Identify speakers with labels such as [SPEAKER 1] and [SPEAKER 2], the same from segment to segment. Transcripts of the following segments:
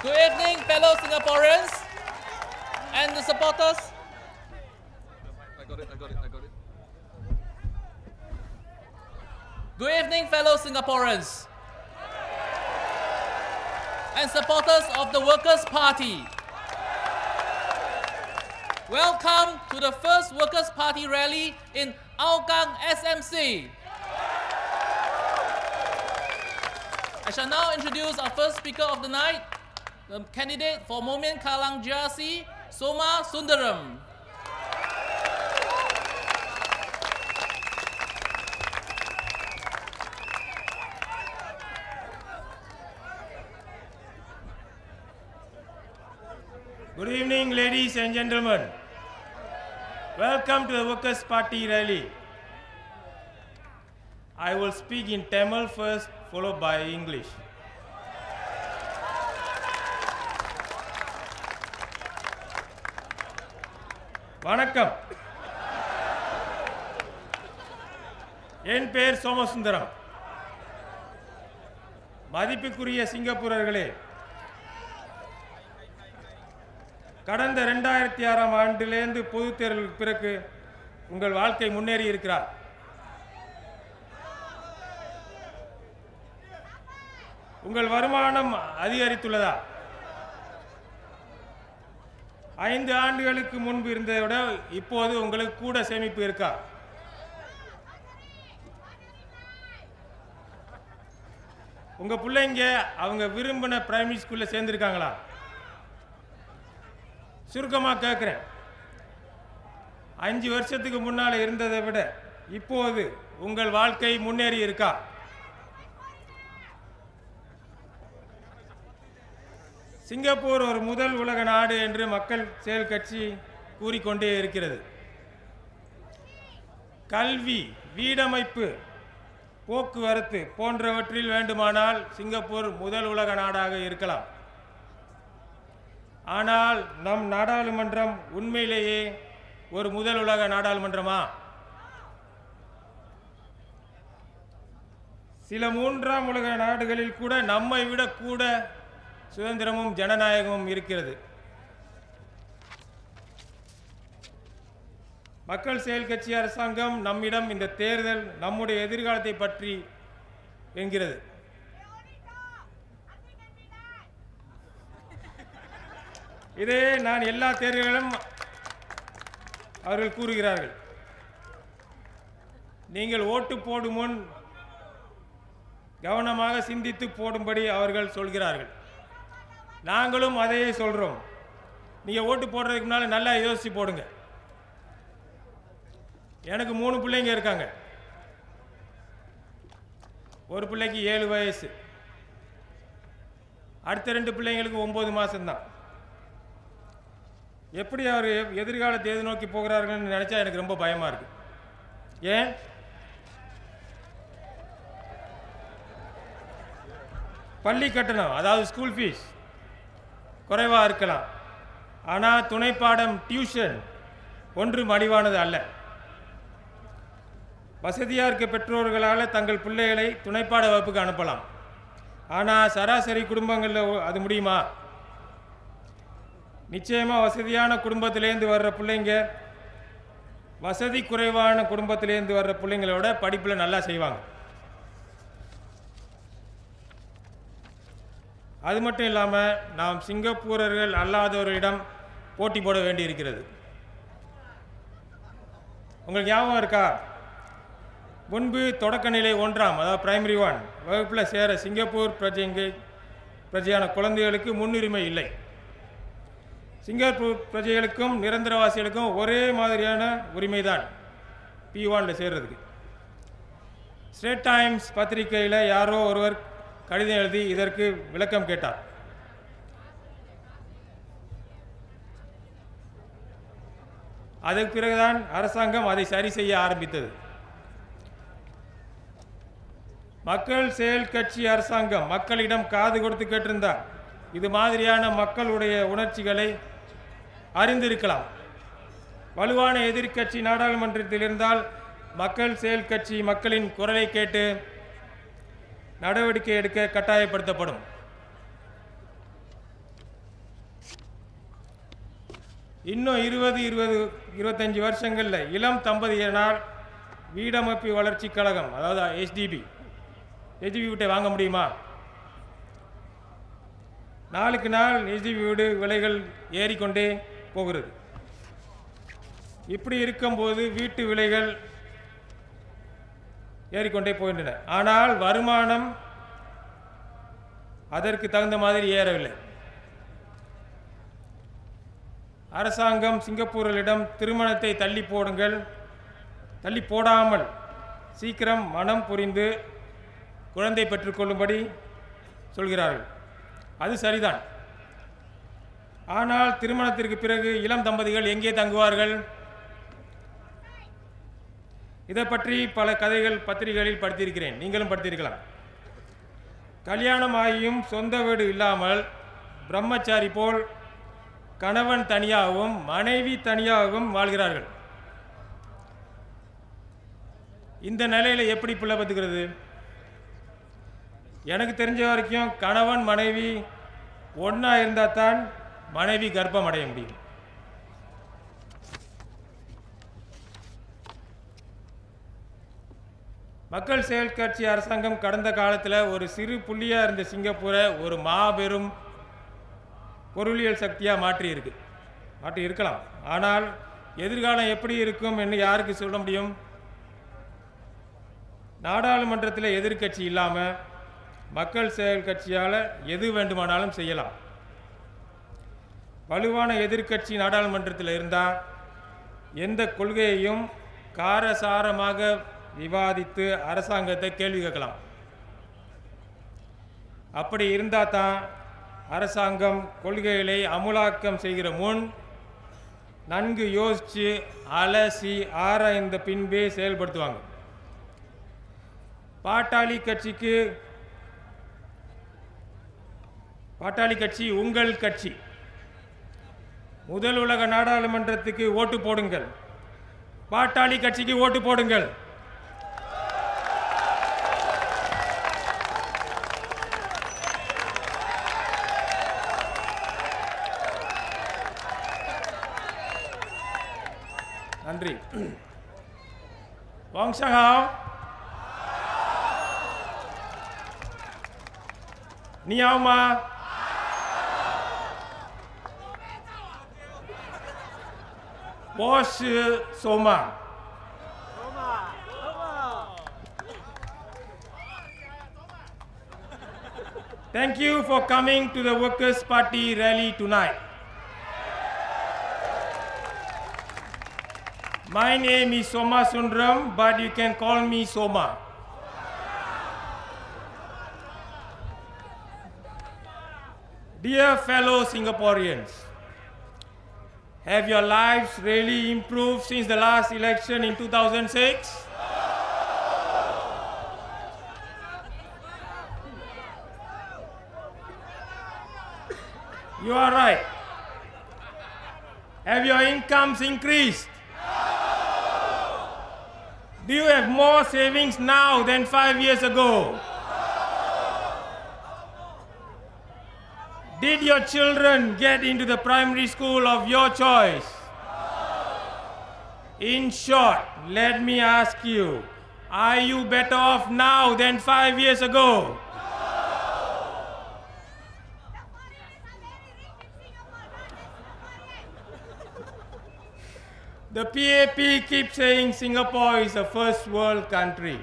[SPEAKER 1] Good evening, fellow Singaporeans and the supporters. I got it. Good evening, fellow Singaporeans and supporters of the Workers' Party. Welcome to the first Workers' Party rally in Hougang SMC. I shall now introduce our first speaker of the night, the candidate for Momen Kalang GRC, Soma Sundaram.
[SPEAKER 2] Good evening, ladies and gentlemen. Welcome to the Workers' Party rally. I will speak in Tamil first, followed by English. வணக்கம். என் பெயர் சோமசுந்தரம். மதிப்புக்குரிய சிங்கப்பூரர்களே, கடந்த 2006ஆம் ஆண்டிலிருந்து பொதுத் தேர்தலுக்கு பிறகு உங்கள் வாழ்க்கை முன்னேறி இருக்கிறார். உங்கள் வருமானம் அதிகரித்துள்ளதா? 5 ஆண்டுகளுக்கு முன்பு இருந்ததை விட இப்போது உங்களுக்கு கூட சேமிப்பு இருக்கா? உங்க பிள்ளைங்க அவங்க விரும்பின பிரைமரி ஸ்கூல்ல சேர்ந்திருக்காங்களா? சுருக்கமா கேட்கிறேன். 5 வருஷத்துக்கு முன்னால இருந்ததை விட இப்போது உங்கள் வாழ்க்கை முன்னேறி இருக்கா? சிங்கப்பூர் ஒரு முதல் உலக நாடு என்று மக்கள் செயல் கட்சி கூறிக்கொண்டே இருக்கிறது. கல்வி, வீடமைப்பு, போக்குவரத்து போன்றவற்றில் வேண்டுமானால் சிங்கப்பூர் முதல் உலக நாடாக இருக்கலாம். ஆனால் நம் நாடாளுமன்றம் உண்மையிலேயே ஒரு முதல் உலக நாடாளுமன்றமா? சில 3ஆம் உலக நாடுகளில் கூட நம்மை விட கூட சுதந்திரமும் ஜனநாயகமும் இருக்கிறது. மக்கள் செயல் கட்சி அரசாங்கம் நம்மிடம் இந்த தேர்தல் நம்முடைய எதிர்காலத்தை பற்றி என்கிறது. இதே நான் எல்லா தேர்தல்களும் அவர்கள் கூறுகிறார்கள். நீங்கள் ஓட்டு போடும் முன் கவனமாக சிந்தித்து போடும்படி அவர்கள் சொல்கிறார்கள். நாங்களும் அதையே சொல்றோம். நீங்க ஓட்டு போடுறதுக்கு முன்னால நல்லா யோசிச்சு போடுங்க. எனக்கு 3 பிள்ளைங்க இருக்காங்க. ஒரு பிள்ளைக்கு 7 வயசு, அடுத்த 2 பிள்ளைங்களுக்கு 9 மாசம்தான். எப்படி அவர் எதிர்காலத்தை எது நோக்கி போகிறார்கள்னு நினைச்சா எனக்கு ரொம்ப பயமா இருக்கு. ஏன்? பள்ளி கட்டணம், அதாவது ஸ்கூல் ஃபீஸ் குறைவாக இருக்கலாம். ஆனால் துணைப்பாடம் டியூஷன் ஒன்று மலிவானது அல்ல. வசதியாக இருக்க பெற்றோர்களால் தங்கள் பிள்ளைகளை துணைப்பாட வகுப்புக்கு அனுப்பலாம். ஆனால் சராசரி குடும்பங்களில் அது முடியுமா? நிச்சயமாக வசதியான குடும்பத்திலேருந்து வர்ற பிள்ளைங்க வசதி குறைவான குடும்பத்திலேருந்து வர்ற பிள்ளைங்களோட படிப்பில் நல்லா செய்வாங்க. அது மட்டும் இல்லாமல் நாம் சிங்கப்பூரர்கள் அல்லாதவர்களிடம் போட்டி போட வேண்டி இருக்கிறது. உங்களுக்கு ஞாபகம் இருக்கா? முன்பு தொடக்கநிலை 1ஆம், அதாவது பிரைமரி 1 வகுப்பில் சேர சிங்கப்பூர் பிரஜையான குழந்தைகளுக்கு முன்னுரிமை இல்லை. சிங்கப்பூர் பிரஜைகளுக்கும் நிரந்தரவாசிகளுக்கும் ஒரே மாதிரியான உரிமை தான் P1 சேர்றதுக்கு. ஸ்ட்ரேட் டைம்ஸ் பத்திரிகையில் யாரோ ஒருவர் கடிதம் எழுதி இதற்கு விளக்கம் கேட்டார். அதற்கு பிறகுதான் அரசாங்கம் அதை சரி செய்ய ஆரம்பித்தது. மக்கள் செயல் கட்சி அரசாங்கம் மக்களிடம் காது கொடுத்து கேட்டிருந்தார். இது மாதிரியான மக்களுடைய உணர்ச்சிகளை அறிந்திருக்கலாம். வலுவான எதிர்க்கட்சி நாடாளுமன்றத்தில் இருந்தால் மக்கள் செயல் கட்சி மக்களின் குரலை கேட்டு நடவடிக்கை எடுக்க கட்டாயப்படுத்தப்படும். இன்னும் 25 வருஷங்களில் இளம் தம்பதியினால் வீடமைப்பு வளர்ச்சி கழகம், அதாவது HDB வீட்டை வாங்க முடியுமா? நாளுக்கு நாள் HDB வீடு விலைகள் ஏறிக்கொண்டே போகிறது. இப்படி இருக்கும்போது வீட்டு விலைகள் ஏறிக்கொண்டே போகின்றன. ஆனால் வருமானம் அதற்கு தகுந்த மாதிரி ஏறவில்லை. அரசாங்கம் சிங்கப்பூரர்களிடம் திருமணத்தை தள்ளி போடாமல் சீக்கிரம் மனம் புரிந்து குழந்தை பெற்றுக்கொள்ளும்படி சொல்கிறார்கள். அது சரிதான். ஆனால் திருமணத்திற்கு பிறகு இளம் தம்பதிகள் எங்கே தங்குவார்கள்? இதை பற்றி பல கதைகள் பத்திரிகைகளில் படித்திருக்கிறேன், நீங்களும் படித்திருக்கலாம். கல்யாணம் ஆகியும் சொந்த வீடு இல்லாமல் பிரம்மச்சாரி போல் கணவன் தனியாகவும் மனைவி தனியாகவும் வாழ்கிறார்கள். இந்த நிலையில் எப்படி பிள்ளை பெற்றுக்கிறது? எனக்கு தெரிஞ்ச வரைக்கும் கணவன் மனைவி ஒன்றா இருந்தால் தான் மனைவி கர்ப்பம் அடைய முடியும். மக்கள் செயல் கட்சி அரசாங்கம் கடந்த காலத்தில் ஒரு சிறு புள்ளியாக இருந்த சிங்கப்பூரை ஒரு மாபெரும் பொருளியல் சக்தியாக மாற்றி இருக்கலாம். ஆனால் எதிர்காலம் எப்படி இருக்கும் என்று யாருக்கு சொல்ல முடியும்? நாடாளுமன்றத்தில் எதிர்க்கட்சி இல்லாமல் மக்கள் செயல் கட்சியால் எது வேண்டுமானாலும் செய்யலாம். வலுவான எதிர்க்கட்சி நாடாளுமன்றத்தில் இருந்தால் எந்த கொள்கையையும் காரசாரமாக விவாதித்து அரசாங்கத்தை கேள்வி கேட்கலாம். அப்படி இருந்தால் தான் அரசாங்கம் கொள்கைகளை அமுலாக்கம் செய்கிற முன் நன்கு யோசித்து அலசி ஆராய்ந்த பின்பே செயல்படுத்துவாங்க. பாட்டாளி கட்சி உங்கள் கட்சி. முதல் உலக நாடாளுமன்றத்துக்கு ஓட்டு போடுங்கள். பாட்டாளி கட்சிக்கு ஓட்டு போடுங்கள். நன்றி. வாங்ஷாங் நீ ஆமா? Boss Soma. Thank you for coming to the Workers' Party rally tonight. My name is Soma Sundram, but you can call me Soma. Dear fellow Singaporeans, have your lives really improved since the last election in 2006? You are right. Have your incomes increased? Do you have more savings now than 5 years ago? Did your children get into the primary school of your choice? In short, let me ask you, are you better off now than 5 years ago? The PAP keeps saying Singapore is a first world country.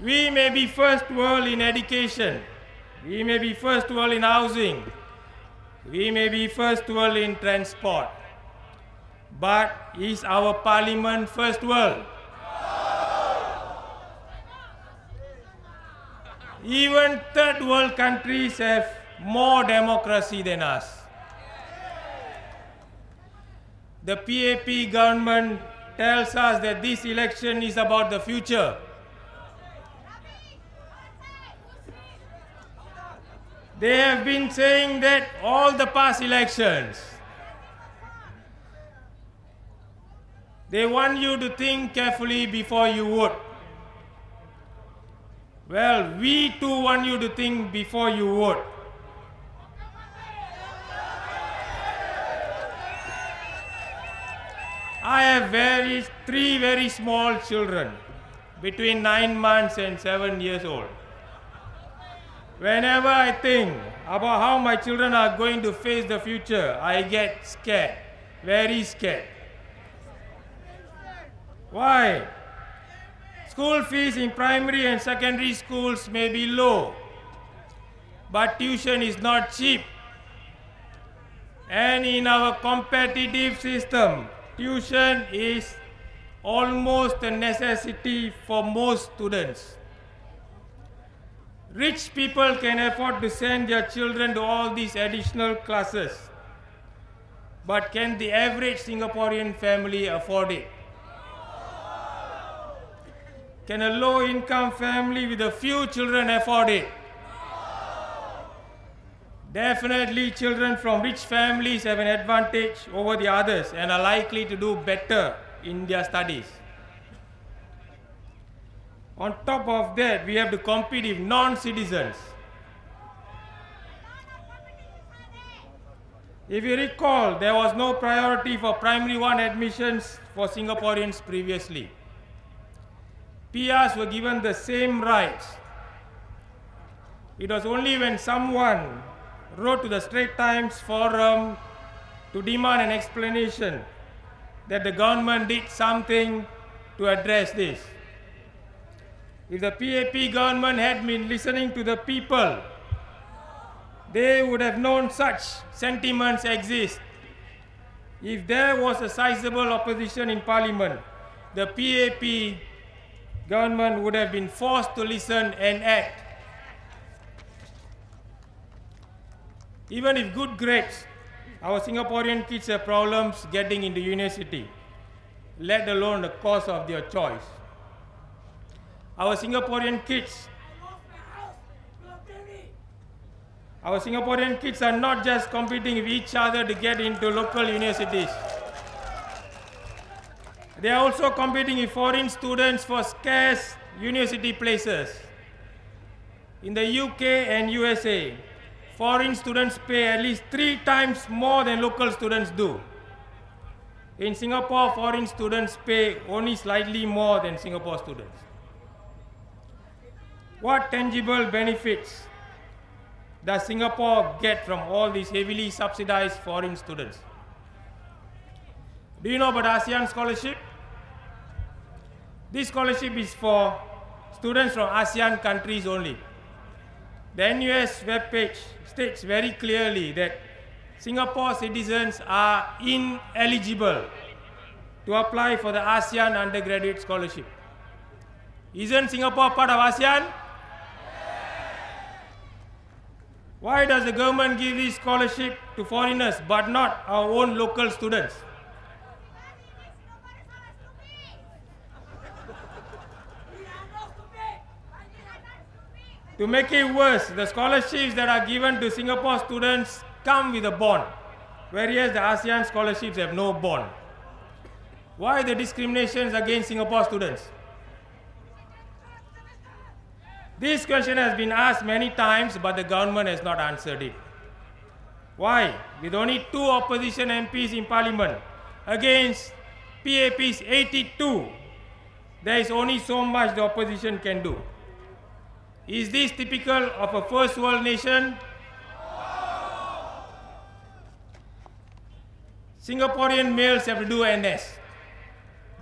[SPEAKER 2] We may be first world in education, we may be first world in housing, we may be first world in transport, but is our parliament first world? Even third world countries have more democracy than us. The PAP government tells us that this election is about the future. They have been saying that all the past elections. They want you to think carefully before you vote. Well, we too want you to think before you vote. I have three very small children, between 9 months and 7 years old. Whenever I think about how my children are going to face the future, I get scared, very scared. Why? School fees in primary and secondary schools may be low, but tuition is not cheap. And in our competitive system, tuition is almost a necessity for most students. Rich people can afford to send their children to all these additional classes. But can the average Singaporean family afford it? Can a low-income family with a few children afford it? Definitely, children from rich families have an advantage over the others and are likely to do better in their studies. On top of that, we have to compete with non-citizens. If you recall, there was no priority for primary 1 admissions for Singaporeans previously. PRs were given the same rights. It was only when someone wrote to the Straits Times Forum to demand an explanation that the government did something to address this. If the PAP government had been listening to the people, they would have known such sentiments exist. If there was a sizable opposition in Parliament, the PAP government would have been forced to listen and act. Even if good grades, our Singaporean kids have problems getting into university, let alone the course of their choice. Our Singaporean kids are not just competing with each other to get into local universities. They are also competing with foreign students for scarce university places. In the UK and USA, foreign students pay at least 3 times more than local students do. In Singapore, foreign students pay only slightly more than Singapore students. What tangible benefits does Singapore get from all these heavily subsidized foreign students? Do you know about ASEAN scholarship? This scholarship is for students from ASEAN countries only. The NUS webpage states very clearly that Singapore citizens are ineligible to apply for the ASEAN undergraduate scholarship. Isn't Singapore part of ASEAN? Why does the government give this scholarship to foreigners but not our own local students? To make it worse, the scholarships that are given to Singapore students come with a bond, whereas the ASEAN scholarships have no bond. Why the discriminations against Singapore students? This question has been asked many times, but the government has not answered it. Why? With only 2 opposition MPs in Parliament against PAP's 82, there is only so much the opposition can do. Is this typical of a first world nation? Singaporean males have to do NS,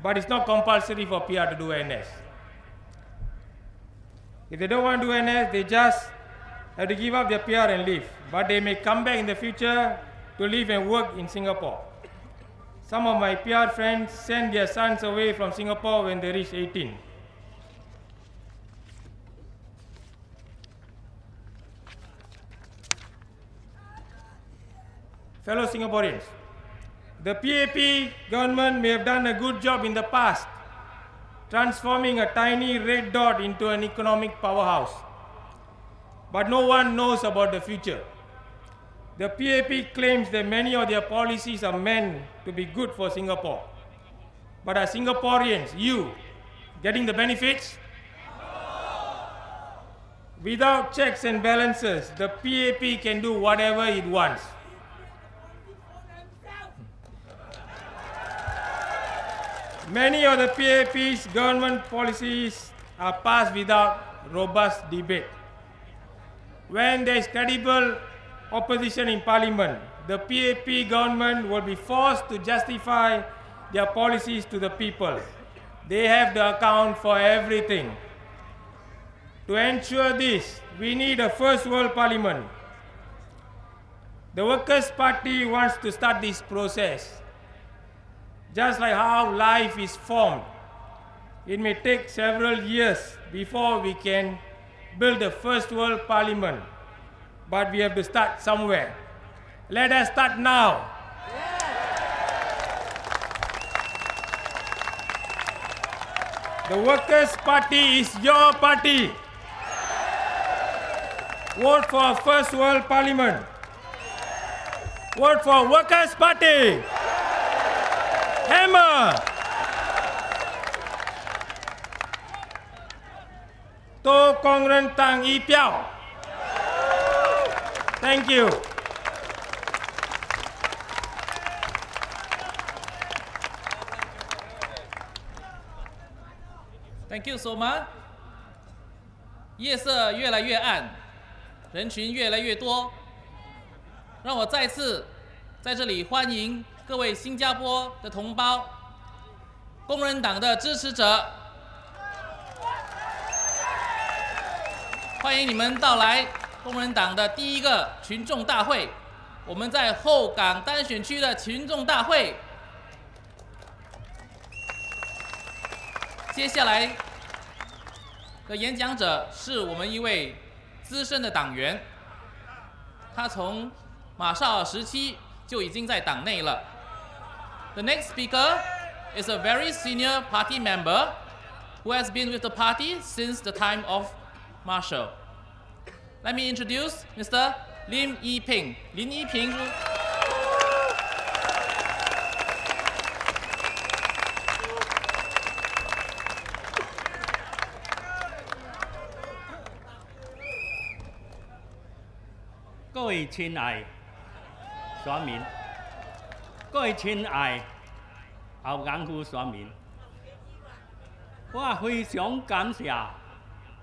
[SPEAKER 2] but it's not compulsory for PR to do NS. If they don't want to do NS, they just have to give up their PR and leave. But they may come back in the future to live and work in Singapore. Some of my PR friends send their sons away from Singapore when they reach 18. Fellow Singaporeans, the PAP government may have done a good job in the past, transforming a tiny red dot into an economic powerhouse. But no one knows about the future. The PAP claims that many of their policies are meant to be good for Singapore. But are Singaporeans, you, getting the benefits? Without checks and balances, the PAP can do whatever it wants. Many of the PAP's government policies are passed without robust debate. When there is credible opposition in parliament, the PAP government will be forced to justify their policies to the people. They have to account for everything. To ensure this, we need a first world parliament. The Workers' Party wants to start this process. Just like how life is formed, it may take several years before we can build the first world parliament. But we have to start somewhere. Let us start now. The Workers' Party is your party. Vote for First World Parliament. Vote for Workers' Party. Hammer. 多工人党一票。Thank you.
[SPEAKER 1] Thank you, Soma. 夜色越来越暗，人群越来越多。让我再次在这里欢迎各位新加坡的同胞、工人党的支持者，欢迎你们到来工人党的第一个群众大会。我们在后港单选区的群众大会。接下来的演讲者是我们一位资深的党员，他从马绍尔时期就已经在党内了。The next speaker is a very senior party member who has been with the party since the time of Marshall. Let me introduce Mr. Lim Yiping. 林一平。
[SPEAKER 3] 各位亲爱选民，各位亲爱后港区选民，我非常感谢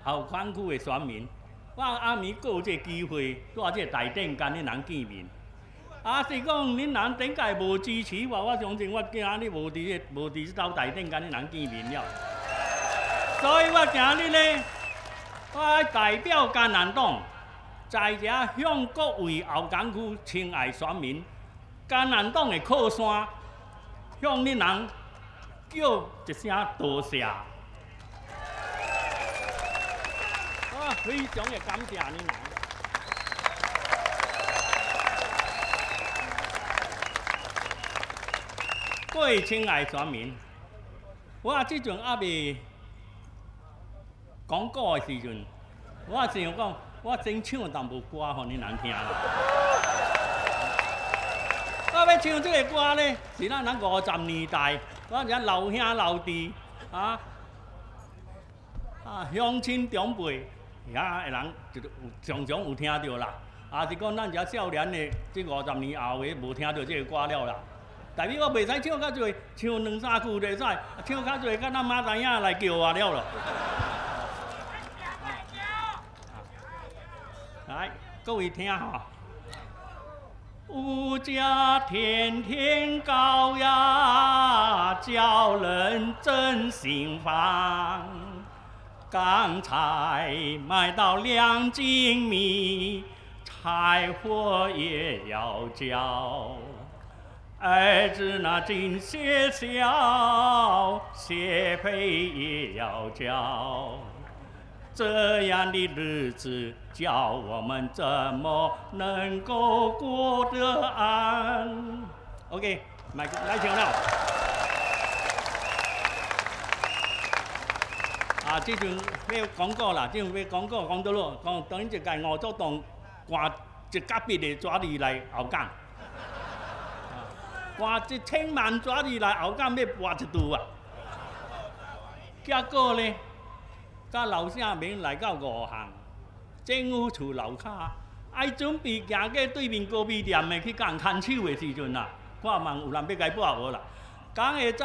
[SPEAKER 3] 后港区的选民，我暗暝还有这个机会在这大顶跟恁人见面。是讲恁人顶届无支持我相信我今日无伫这斗大顶跟恁人见面了。所以我今日呢，我代表艰难党。在这向各位后港区亲爱选民、艰难党的靠山，向恁人叫一声多谢。我非常的感谢恁人。各位亲爱选民，我即阵还未讲过的时阵，我想讲。我先唱一段歌，互恁人听啦。我要唱这个歌呢，是咱50年代，我这老兄老弟乡亲长辈遐的人就常常有听到啦。是讲咱这少年的，这50年后的无听到这个歌了啦。代表我袂使唱较侪，唱2、3句就会使，唱较侪，甲咱妈知影来叫我了咯。来，各位听哈。物价天天高呀，叫人真心烦。刚才买到2斤米，柴火也要交。儿子那进学校，学费也要交。这样的日子，叫我们怎么能够过得安 ？OK， 来唱了。这阵要广告啦，这阵要广告讲到咯，讲当然一届5组党换一甲别的纸字来后港，换1000万纸字来后港要换一度啊。结果呢？甲楼下面来到5项，政府厝楼骹，爱准备行过对面高米店的去共牵手的时阵啊，看问有人要甲伊拨无啦？讲会知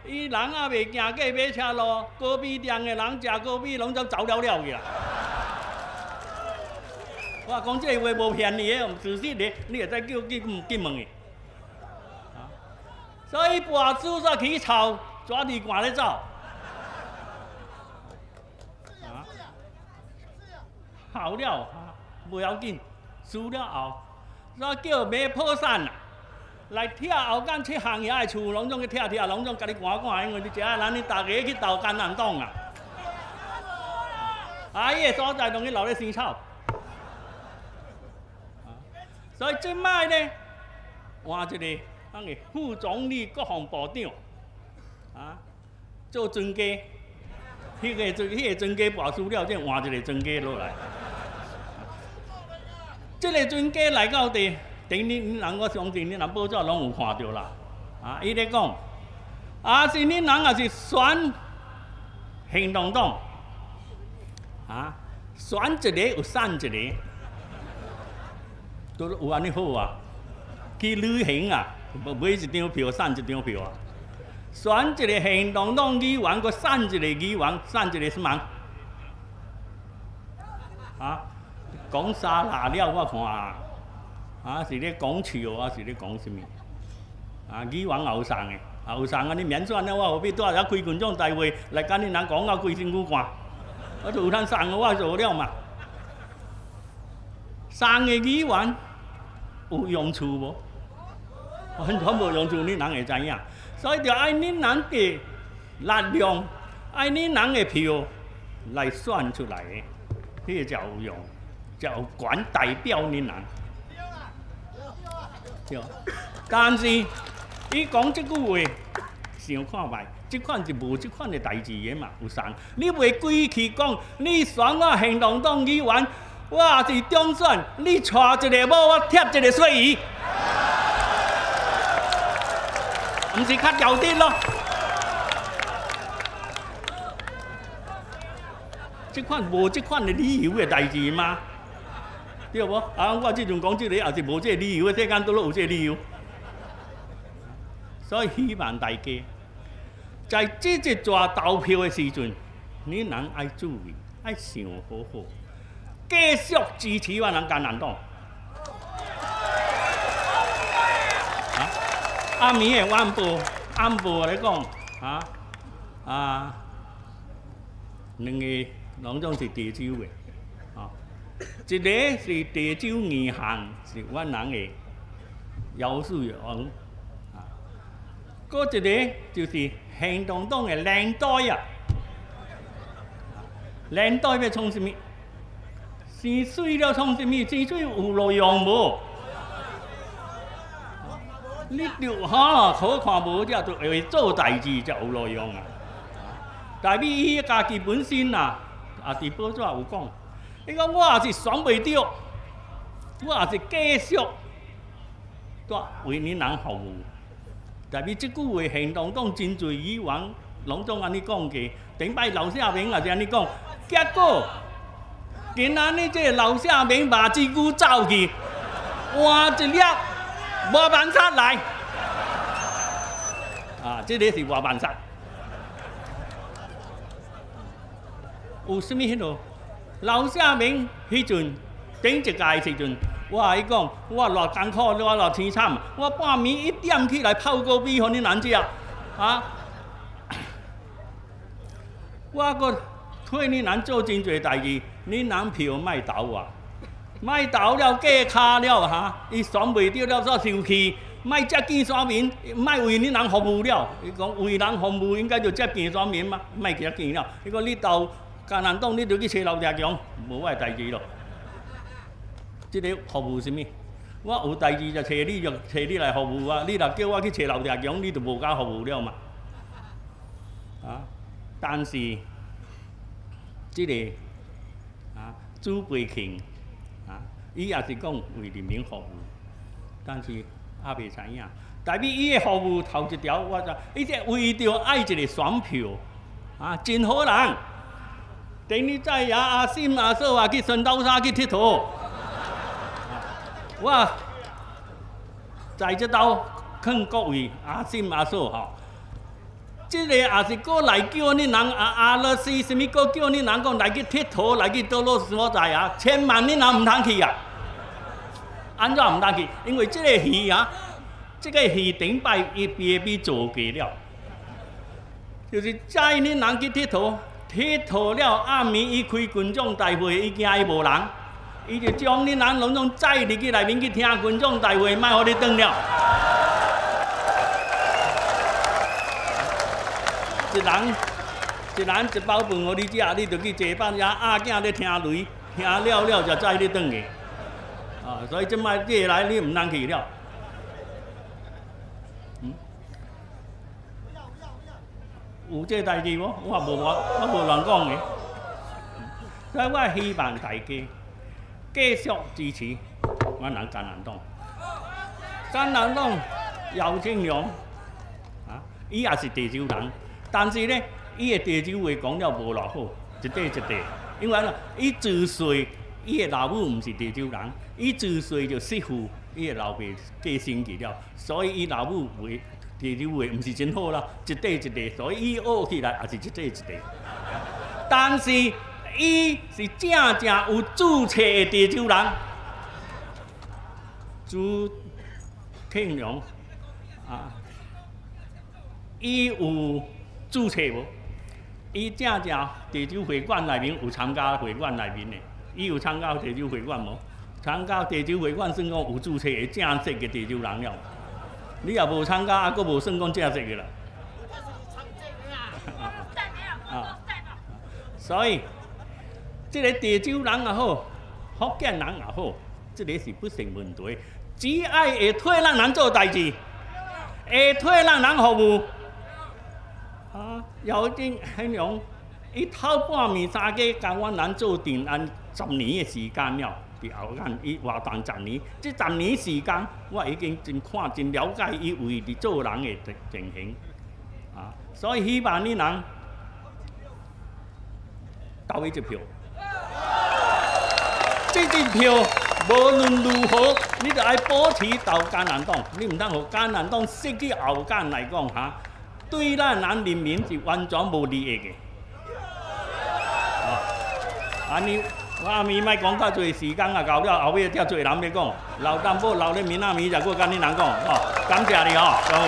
[SPEAKER 3] 伊人也未行过马车路，高米店的人食高米，拢总走了了去啦。我讲这话无骗你的，事实的，你会使叫去问的。所以跋猪煞起草，抓地赶咧走。好了，不要紧，输了后，我叫马破产啦。来拆后港7项遐的厝，拢总去拆，拢总甲你赶赶，因为你食啊，咱你逐个去投艰难党啊！啊，伊个所在拢去留咧生草。所以即摆呢，换一个咱个副总理、国防部长啊，做专家，迄个专家跋输了，再换一个专家落来。即个专家来到地。等恁人，我相信恁人报纸拢有看到啦。啊，伊咧讲，是恁人也是选行动党，啊，选一个有散一个，都有安尼好啊。去旅行啊，买一张票，散一张票啊。选一个行动党议员，佮散一个议员，散一个什么？啊，讲啥啦了？我看啊。是咧讲笑啊，是咧讲什么？议员后送的，后送啊！你免选啊！我何必带遐开群众大会来甲恁人讲到规身躯汗？我就有通送的，我做了嘛。送的议员有用处无？完全无用处，恁人会知影。所以就爱恁人的力量，爱恁人的票来选出来的，迄个才有用，才有权代表恁人。对，但是伊讲即句话，想看卖，即款是无即款的代志的嘛，有送。你袂规气讲，你选我行动党议员，我是中选，你带一个某，我贴一个水鱼，毋是较条dit咯？即款无即款的理由的代志吗？对无？我即阵讲即个也是无即个理由，世间都有即个理由。所以希望大家在这一抓投票的时阵，你人爱注意，爱想好好，继续支持我人艰难党。暗暝的晚报咧讲两个拢总是地州的。一个是地州银行，是阮人的姚氏王，搁一个就是行动党的领队啊。领队要创什么？生水了创什么？生水有路用无？你就好看无只，就会做代志才有路用啊。代表伊家己本身啊，伫报纸有讲。伊讲我也是选袂着，我也是继续为恁人服务。代表即句话，行动党真侪议员拢总安尼讲过，顶摆刘舍明也是安尼讲，结果今仔日这刘舍明马子龟走去，换一粒无办杀来，这个是无办杀，有啥物迄落？刘舍明迄阵顶一届的时阵，我甲伊讲，我偌艰苦，我偌凄惨，我半暝1点起来泡高米，互恁人食，我阁替恁人做真侪代志，恁人票莫投啊，莫投了假卡了伊选袂着了煞生气，莫接见选民，莫为恁人服务了。伊讲为人服务应该就接见选民嘛，莫接见了。伊讲你投艰难党，你就去找刘田强，无我的代志咯。即个服务什么？我有代志就找你来服务啊！你若叫我去找刘田强，你就无甲服务了嘛。但是即个朱培庆伊也是讲为人民服务，但是也袂知影。代表伊的服务头一条，我就伊只为着爱一个选票真好人。第二在也阿婶阿嫂去顺斗山去佚佗，我在这斗劝各位阿婶阿嫂即个也是过来叫你人乐死，什么过叫你人讲来去佚佗，来去倒落所在啊，千万你人唔通去啊！安怎唔通去？因为即个戏啊，即个戏顶摆伊比做过了，就是载你人去佚佗，佚佗了暗暝伊开群众大会，伊惊伊无人，伊就将你人拢总载入去内面去听群众大会，莫互你转了。一人一包饭互你食，你就去坐班遐阿囝咧听雷，听了就载你转去。啊，所以即摆你来你唔通去了。有这代志无？我无乱讲嘅。所以我希望大家继续支持我人甘南党。甘南党姚庆良啊，伊也是地州人。但是呢，伊的地州话讲了无偌好，一块。因为呢，伊自细伊的老母唔是地州人，伊自细就媳妇，伊的老爸过身去了，所以伊老母话地州话唔是真好啦，一块，所以伊学起来也是一块。但是伊是正有注册的地州人，朱庆良啊，伊有。注册无？伊正地州会馆内面有参加会馆内面的，伊有参加地州会馆无？参加地州会馆算讲有注册的正式的地州人了。你也无参加，还佫无算讲正式的啦。所以，这个地州人也好，福建人也好，这个是不成问题。只要会替咱人做代志，会替咱人服务。啊，姚庆良，伊偷半暝三更，甲阮人做定安10年的时间了，伫后岸伊活动10年，这10年时间，我已经真看真了解伊为伫做人的情形，啊，所以希望你人投伊一票，这支票无论如何，你就爱保持投甘南党，你唔通互甘南党失去后间来讲哈。对咱人人民是完全无利益的。安尼，我暗暝莫讲较侪时间啊，到了后尾遮侪人要讲，留淡薄留咧明仔暝才佫甲你人讲，感谢你各位。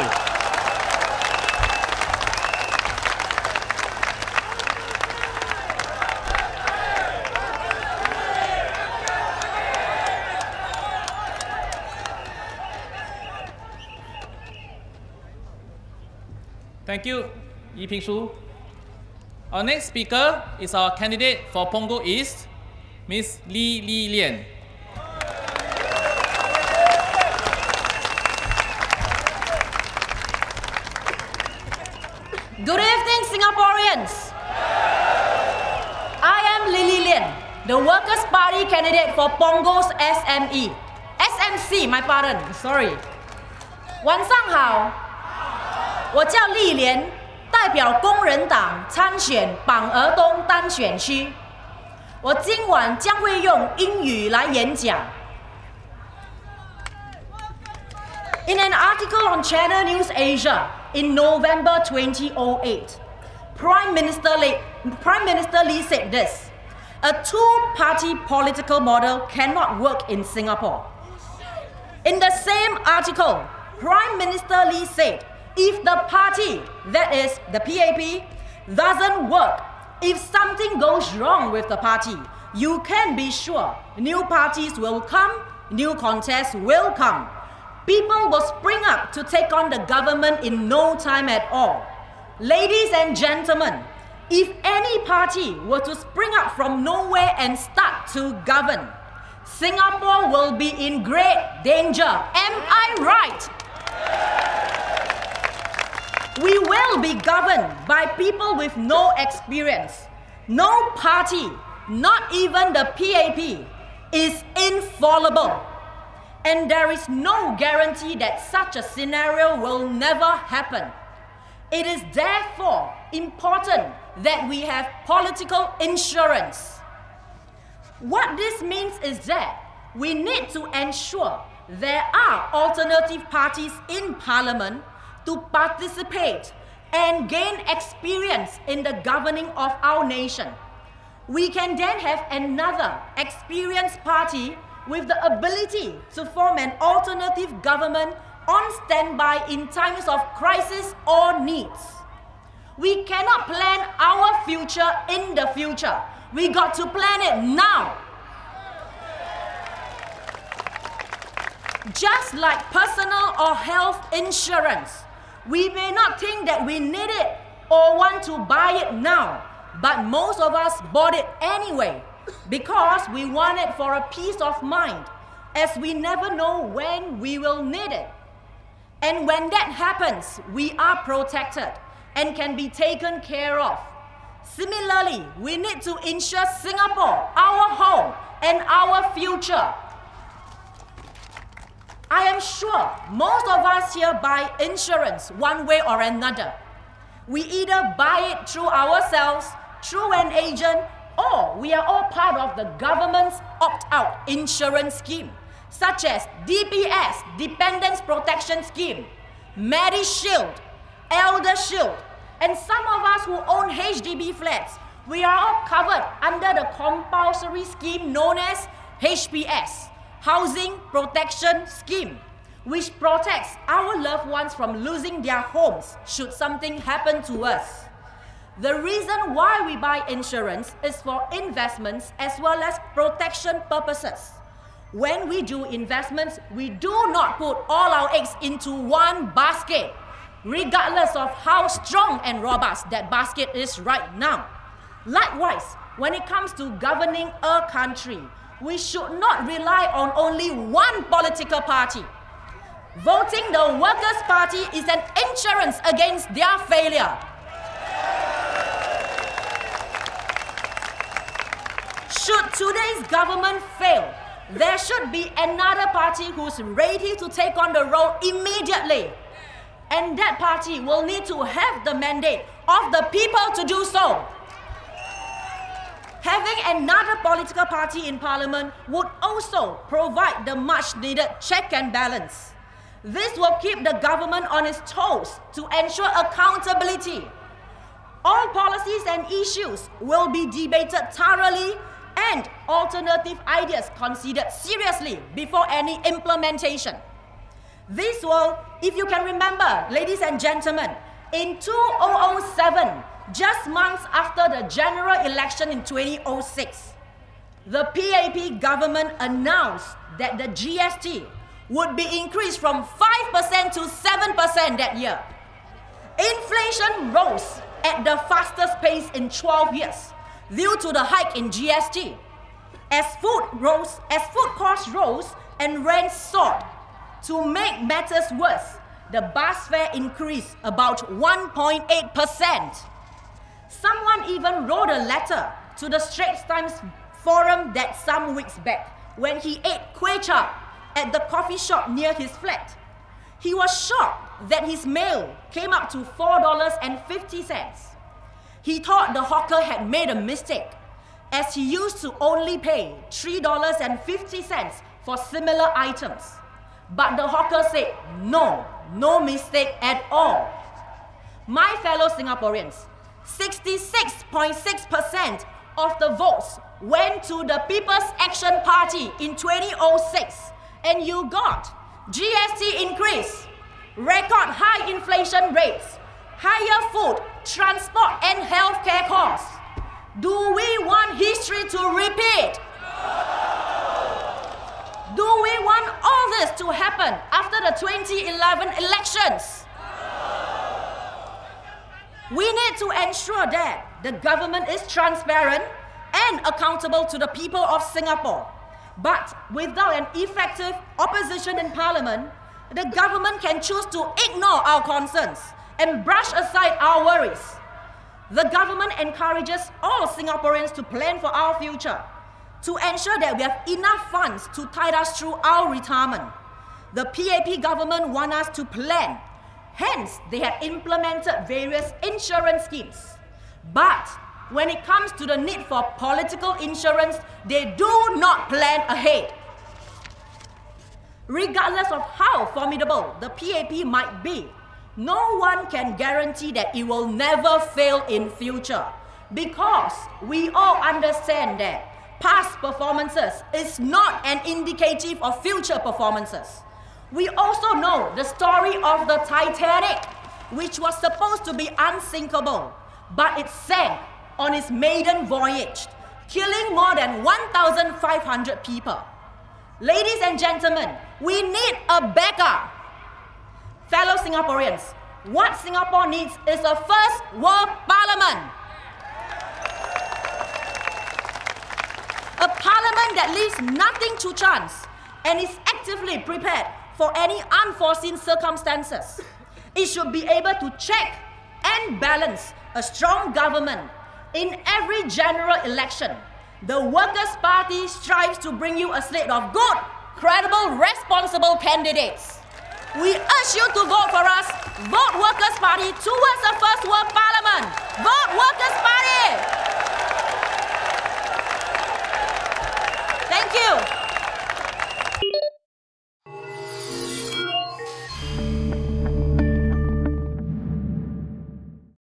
[SPEAKER 1] Thank you, Yi Ping Shu. Our next speaker is our candidate for Punggol East, Ms. Li Lian.
[SPEAKER 4] Good evening, Singaporeans. I am Li Lian, the Workers' Party candidate for Punggol's SMC, my pardon, sorry. 晚上好。我叫丽莲，代表工人党参选榜儿东单选区。我今晚将会用英语来演讲。In an article on Channel News Asia in November 2008, Prime Minister Lee said this: "A two-party political model cannot work in Singapore." In the same article, Prime Minister Lee said, if the party, that is the PAP, doesn't work, if something goes wrong with the party, you can be sure new parties will come, new contests will come. People will spring up to take on the government in no time at all. Ladies and gentlemen, if any party were to spring up from nowhere and start to govern, Singapore will be in great danger. Am I right? We will be governed by people with no experience. No party, not even the PAP, is infallible. And there is no guarantee that such a scenario will never happen. It is therefore important that we have political insurance. What this means is that we need to ensure there are alternative parties in Parliament to participate and gain experience in the governing of our nation. We can then have another experienced party with the ability to form an alternative government on standby in times of crisis or needs. We cannot plan our future in the future. We got to plan it now. Just like personal or health insurance, we may not think that we need it or want to buy it now, but most of us bought it anyway because we want it for a peace of mind, as we never know when we will need it. And when that happens, we are protected and can be taken care of. Similarly, we need to insure Singapore, our home, and our future. I am sure most of us here buy insurance one way or another. We either buy it through ourselves, through an agent, or we are all part of the government's opt-out insurance scheme, such as DPS, Dependents Protection Scheme, MediShield, ElderShield, and some of us who own HDB flats, we are all covered under the compulsory scheme known as HPS, Housing Protection Scheme, which protects our loved ones from losing their homes should something happen to us. The reason why we buy insurance is for investments as well as protection purposes. When we do investments, we do not put all our eggs into one basket, regardless of how strong and robust that basket is right now. Likewise, when it comes to governing a country, we should not rely on only one political party. Voting the Workers' Party is an insurance against their failure. Should today's government fail, there should be another party who's ready to take on the role immediately. And that party will need to have the mandate of the people to do so. Having another political party in parliament would also provide the much needed check and balance. This will keep the government on its toes to ensure accountability. All policies and issues will be debated thoroughly and alternative ideas considered seriously before any implementation. This will, if you can remember, ladies and gentlemen, in 2007, just months after the general election in 2006, the PAP government announced that the GST would be increased from 5% to 7% that year. Inflation rose at the fastest pace in 12 years due to the hike in GST. As food costs rose and rent soared. To make matters worse, the bus fare increased about 1.8%. Someone even wrote a letter to the Straits Times forum that some weeks back when he ate kway chap at the coffee shop near his flat. He was shocked that his meal came up to $4.50. He thought the hawker had made a mistake, as he used to only pay $3.50 for similar items. But the hawker said, no mistake at all. My fellow Singaporeans, 66.6% of the votes went to the People's Action Party in 2006, and you got GST increase, record high inflation rates, higher food, transport and healthcare costs. Do we want history to repeat? Do we want all this to happen after the 2011 elections? We need to ensure that the government is transparent and accountable to the people of Singapore. But without an effective opposition in parliament, the government can choose to ignore our concerns and brush aside our worries. The government encourages all Singaporeans to plan for our future, to ensure that we have enough funds to tide us through our retirement. The PAP government wants us to plan. Hence, they have implemented various insurance schemes. But when it comes to the need for political insurance, they do not plan ahead. Regardless of how formidable the PAP might be, no one can guarantee that it will never fail in future, because we all understand that past performances is not an indicative of future performances. We also know the story of the Titanic, which was supposed to be unsinkable, but it sank on its maiden voyage, killing more than 1,500 people. Ladies and gentlemen, we need a backup. Fellow Singaporeans, what Singapore needs is a first world parliament. A parliament that leaves nothing to chance and is actively prepared for any unforeseen circumstances. It should be able to check and balance a strong government in every general election. The Workers' Party strives to bring you a slate of good, credible, responsible candidates. We urge you to vote for us. Vote Workers' Party towards a first world parliament. Vote Workers' Party. Thank you.